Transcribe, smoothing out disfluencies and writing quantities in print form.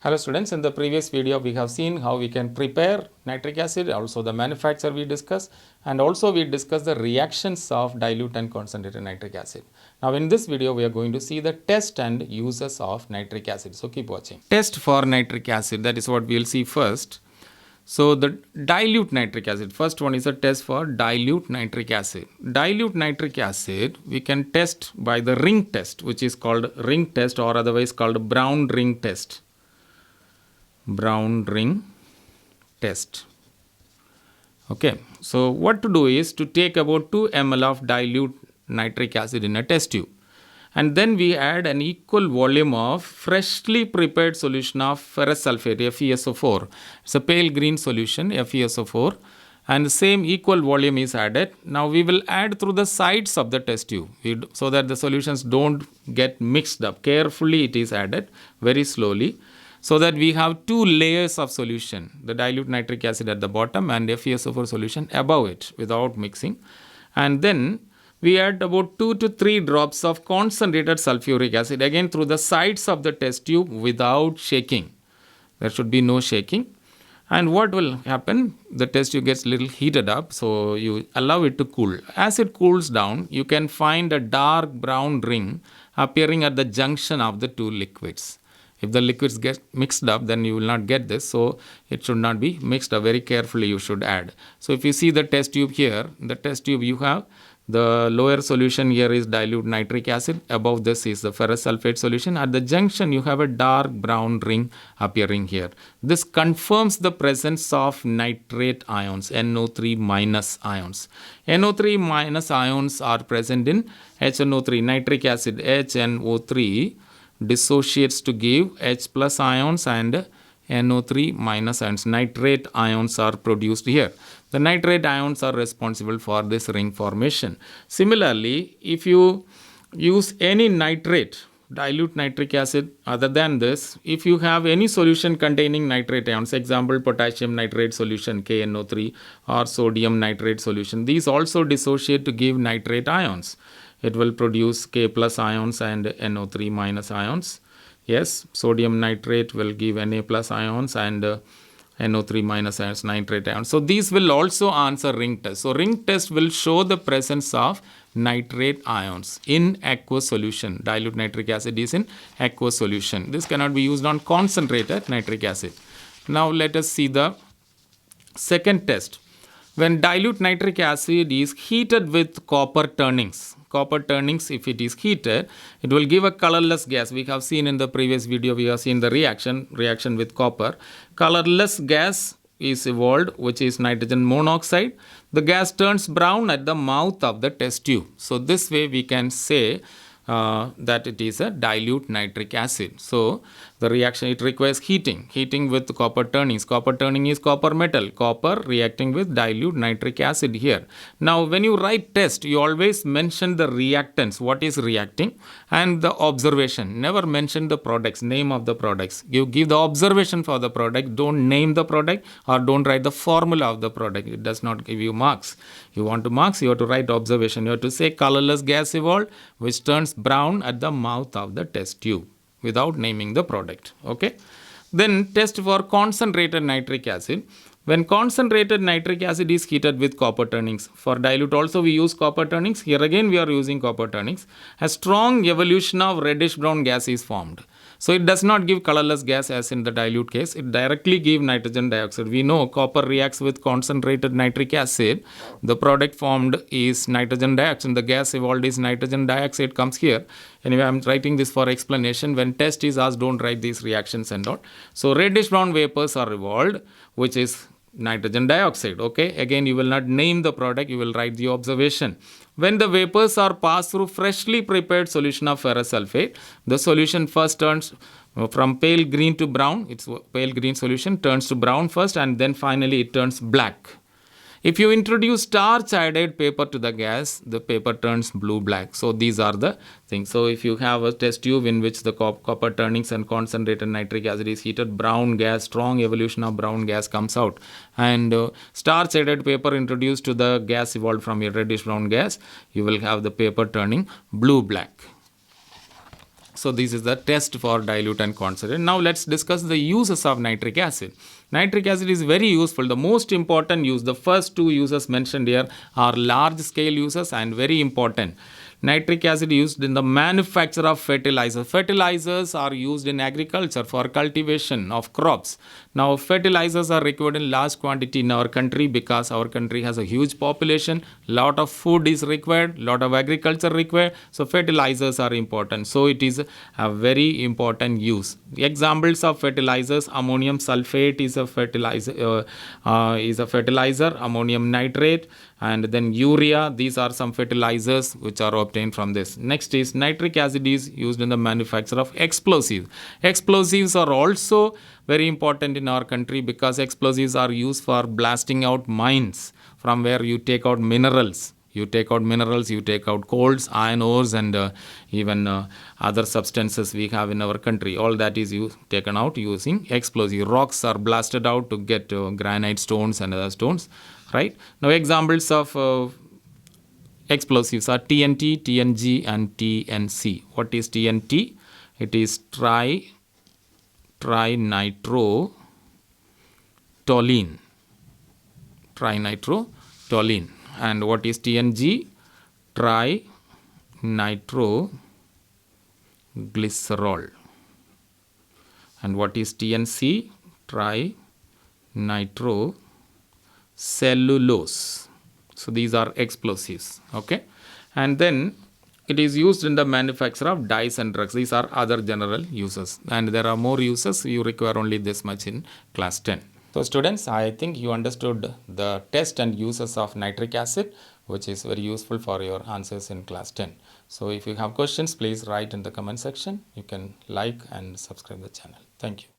Hello students, in the previous video we have seen how we can prepare nitric acid, also the manufacture we discussed, and also we discussed the reactions of dilute and concentrated nitric acid. Now in this video we are going to see the test and uses of nitric acid. So keep watching. Test for nitric acid, that is what we will see first. So the dilute nitric acid, first one is a test for dilute nitric acid. Dilute nitric acid we can test by the ring test, which is called ring test or otherwise called brown ring test. Brown ring test. Okay, so what to do is to take about 2 ml of dilute nitric acid in a test tube, and then we add an equal volume of freshly prepared solution of ferrous sulfate, FeSO4. It's a pale green solution, FeSO4, and the same equal volume is added. Now we will add through the sides of the test tube so that the solutions don't get mixed up. Carefully it is added very slowly, so that we have 2 layers of solution, the dilute nitric acid at the bottom and FeSO4 solution above it without mixing. And then we add about 2 to 3 drops of concentrated sulfuric acid again through the sides of the test tube without shaking. There should be no shaking. And what will happen? The test tube gets a little heated up, so you allow it to cool. As it cools down, you can find a dark brown ring appearing at the junction of the 2 liquids. If the liquids get mixed up, then you will not get this. So it should not be mixed up. Very carefully you should add. So if you see the test tube here, the test tube you have the lower solution here is dilute nitric acid. Above this is the ferrous sulfate solution. At the junction you have a dark brown ring appearing here. This confirms the presence of nitrate ions, NO3 minus ions. NO3 minus ions are present in HNO3, nitric acid HNO3 dissociates to give H plus ions and NO3 minus ions. Nitrate ions are produced here. The nitrate ions are responsible for this ring formation. Similarly, if you use any nitrate, dilute nitric acid other than this, if you have any solution containing nitrate ions, example potassium nitrate solution KNO3 or sodium nitrate solution, these also dissociate to give nitrate ions. It will produce K plus ions and NO3 minus ions. Yes, sodium nitrate will give Na plus ions and NO3 minus ions, nitrate ions. So these will also answer ring test. So ring test will show the presence of nitrate ions in aqueous solution. Dilute nitric acid is in aqueous solution. This cannot be used on concentrated nitric acid. Now let us see the second test. When dilute nitric acid is heated with copper turnings, if it is heated, it will give a colorless gas. We have seen in the previous video, we have seen the reaction with copper. Colorless gas is evolved, which is nitrogen monoxide. The gas turns brown at the mouth of the test tube. So this way we can say that it is a dilute nitric acid. So the reaction, it requires heating with copper turnings. Copper turning is copper metal, copper reacting with dilute nitric acid here. Now when you write test, you always mention the reactants, what is reacting, and the observation. Never mention the products, name of the products. You give the observation for the product, don't name the product or don't write the formula of the product. It does not give you marks. You want to marks, you have to write observation. You have to say colorless gas evolved which turns brown at the mouth of the test tube without naming the product. Okay. Then test for concentrated nitric acid. When concentrated nitric acid is heated with copper turnings. For dilute also we use copper turnings. Here again we are using copper turnings. A strong evolution of reddish brown gas is formed. So it does not give colorless gas as in the dilute case. It directly gives nitrogen dioxide. We know copper reacts with concentrated nitric acid. The product formed is nitrogen dioxide. The gas evolved is nitrogen dioxide comes here. Anyway, I am writing this for explanation. When test is asked, don't write these reactions and all. So reddish brown vapors are evolved, which is nitrogen dioxide. Okay, again you will not name the product, you will write the observation. When the vapors are passed through freshly prepared solution of ferrous sulfate, the solution first turns from pale green to brown. It's pale green solution turns to brown first and then finally it turns black. If you introduce starch iodide paper to the gas, the paper turns blue-black. So these are the things. So if you have a test tube in which the copper turnings and concentrated nitric acid is heated, brown gas, strong evolution of brown gas comes out. And starch iodide paper introduced to the gas evolved from a reddish brown gas, you will have the paper turning blue-black. So this is the test for dilute and concentrate. Now let's discuss the uses of nitric acid. Nitric acid is very useful. The most important use, the first two uses mentioned here are large scale uses and very important. Nitric acid used in the manufacture of fertilizers. Fertilizers are used in agriculture for cultivation of crops. Now, fertilizers are required in large quantity in our country because our country has a huge population. Lot of food is required, lot of agriculture required. So, fertilizers are important. So, it is a very important use. Examples of fertilizers: ammonium sulfate is a fertilizer. Ammonium nitrate, and then urea. These are some fertilizers which are obtained from this. Next is nitric acid is used in the manufacture of explosives. Explosives are also very important in our country because explosives are used for blasting out mines from where you take out minerals. You take out coals, iron ores, and even other substances we have in our country. All that is taken out using explosive. Rocks are blasted out to get granite stones and other stones. Right? Now, examples of explosives are TNT, TNG, and TNC. What is TNT? It is trinitrotoluene. Trinitrotoluene. And what is TNG? Trinitroglycerol. And what is TNC? Trinitrocellulose. So these are explosives. Okay. And then it is used in the manufacture of dyes and drugs. These are other general uses. And there are more uses. You require only this much in class 10. So students, I think you understood the test and uses of nitric acid, which is very useful for your answers in class 10. So if you have questions, please write in the comment section. You can like and subscribe the channel. Thank you.